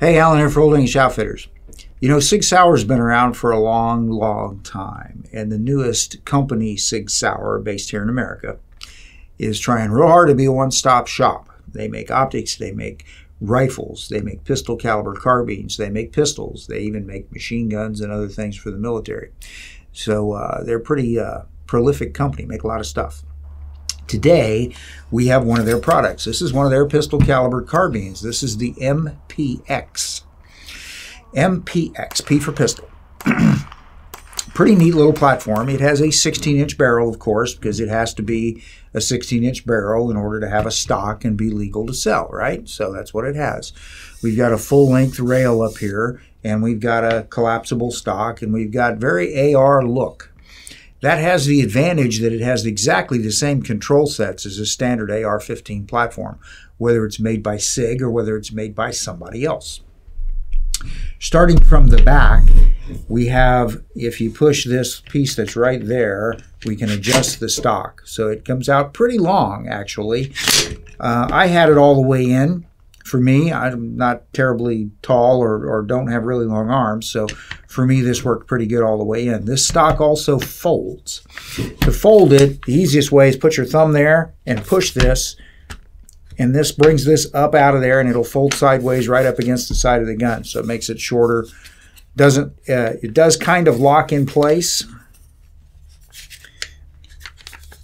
Hey, Alan here for Old English Outfitters. You know, Sig Sauer's been around for a long, long time, and the newest company, Sig Sauer, based here in America, is trying real hard to be a one-stop shop. They make optics, they make rifles, they make pistol caliber carbines, they make pistols, they even make machine guns and other things for the military. So they're a pretty prolific company, make a lot of stuff. Today, we have one of their products. This is one of their pistol caliber carbines. This is the MPX. MPX, P for pistol. Pretty neat little platform. It has a 16-inch barrel, of course, because it has to be a 16-inch barrel in order to have a stock and be legal to sell, right? So that's what it has. We've got a full-length rail up here, and we've got a collapsible stock, and we've got very AR look. That has the advantage that it has exactly the same control sets as a standard AR-15 platform, whether it's made by Sig or whether it's made by somebody else. Starting from the back, we have, if you push this piece that's right there, we can adjust the stock. So it comes out pretty long, actually. I had it all the way in. For me, I'm not terribly tall or don't have really long arms, so for me this worked pretty good all the way in. This stock also folds. To fold it, the easiest way is put your thumb there and push this, and this brings this up out of there, and it'll fold sideways right up against the side of the gun, so it makes it shorter. It does kind of lock in place,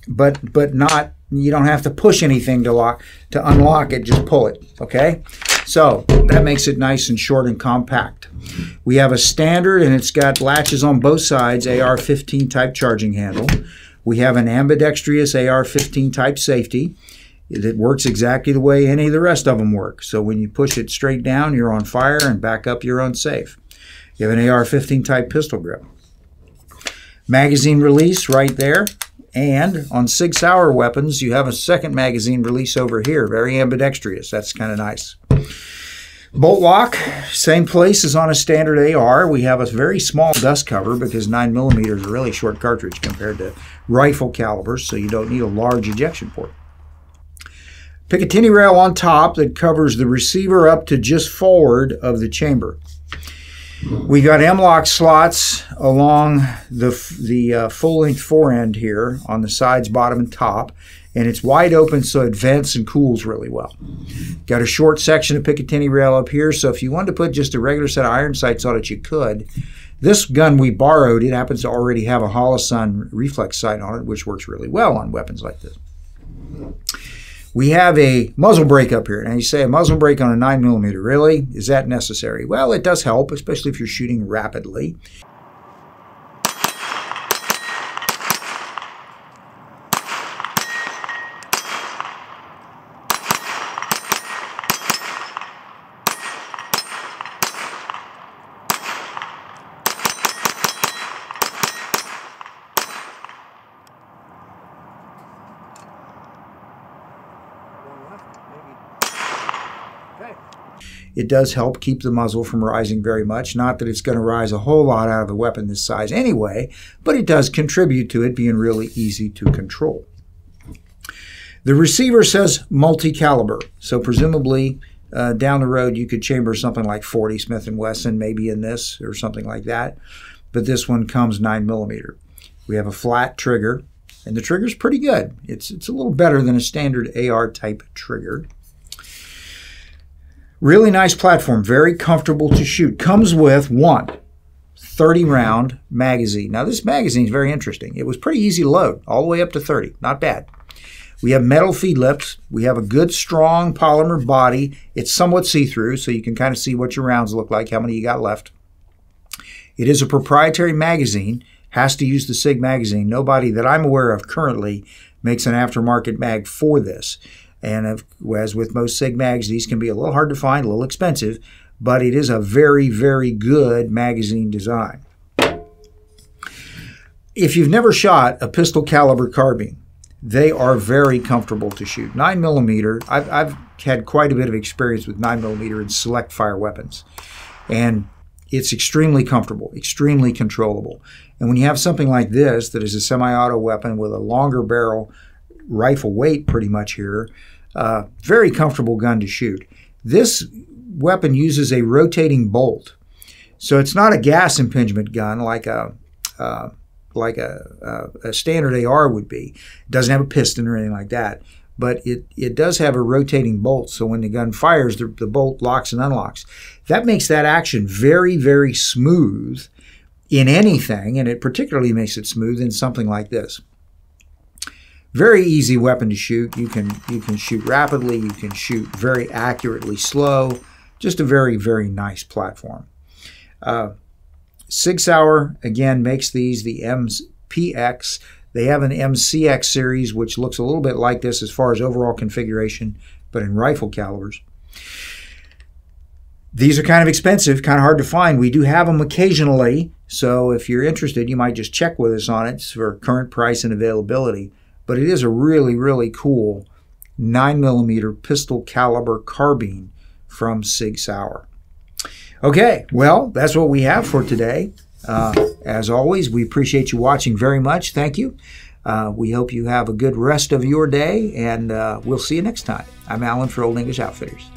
but not. You don't have to push anything to unlock it, just pull it, okay? So that makes it nice and short and compact. We have a standard, and it's got latches on both sides, AR-15 type charging handle. We have an ambidextrous AR-15 type safety. It works exactly the way any of the rest of them work. So when you push it straight down, you're on fire, and back up, you're unsafe. You have an AR-15 type pistol grip. Magazine release right there. And on Sig Sauer weapons, you have a second magazine release over here, very ambidextrous. That's kind of nice. Bolt lock, same place as on a standard AR. We have a very small dust cover because 9mm is a really short cartridge compared to rifle calibers, so you don't need a large ejection port. Picatinny rail on top that covers the receiver up to just forward of the chamber. We got M-lock slots along the full-length forend here on the sides, bottom, and top, and it's wide open so it vents and cools really well. Got a short section of Picatinny rail up here, so if you wanted to put just a regular set of iron sights on it, you could. This gun we borrowed, it happens to already have a Holosun reflex sight on it, which works really well on weapons like this. We have a muzzle brake up here. Now you say a muzzle brake on a 9mm, really? Is that necessary? Well, it does help, especially if you're shooting rapidly. It does help keep the muzzle from rising very much. Not that it's going to rise a whole lot out of a weapon this size anyway, but it does contribute to it being really easy to control. The receiver says multi-caliber, so presumably down the road you could chamber something like 40 Smith & Wesson, maybe in this or something like that, but this one comes 9mm. We have a flat trigger, and the trigger's pretty good. It's a little better than a standard AR type trigger. Really nice platform, very comfortable to shoot. Comes with one 30-round magazine. Now this magazine is very interesting. It was pretty easy to load, all the way up to 30. Not bad. We have metal feed lips. We have a good, strong polymer body. It's somewhat see-through, so you can kind of see what your rounds look like, how many you got left. It is a proprietary magazine. Has to use the Sig magazine. Nobody that I'm aware of currently makes an aftermarket mag for this. And as with most Sig mags, these can be a little hard to find, a little expensive, but it is a very, very good magazine design. If you've never shot a pistol caliber carbine, they are very comfortable to shoot. 9mm, I've had quite a bit of experience with 9mm in select fire weapons, and it's extremely comfortable, extremely controllable. And when you have something like this that is a semi-auto weapon with a longer barrel, rifle weight pretty much here, very comfortable gun to shoot. This weapon uses a rotating bolt. So it's not a gas impingement gun like a standard AR would be. It doesn't have a piston or anything like that, but it does have a rotating bolt. So when the gun fires, the bolt locks and unlocks. That makes that action very, very smooth in anything, and it particularly makes it smooth in something like this. Very easy weapon to shoot. You can shoot rapidly. You can shoot very accurately slow. Just a very, very nice platform. Sig Sauer, again, makes these, the MPX. They have an MCX series, which looks a little bit like this as far as overall configuration, but in rifle calibers. These are kind of expensive, kind of hard to find. We do have them occasionally, so if you're interested, you might just check with us on it for current price and availability. But it is a really, really cool 9mm pistol caliber carbine from Sig Sauer. Okay, well, that's what we have for today. As always, we appreciate you watching very much. Thank you. We hope you have a good rest of your day, and we'll see you next time. I'm Alan for Old English Outfitters.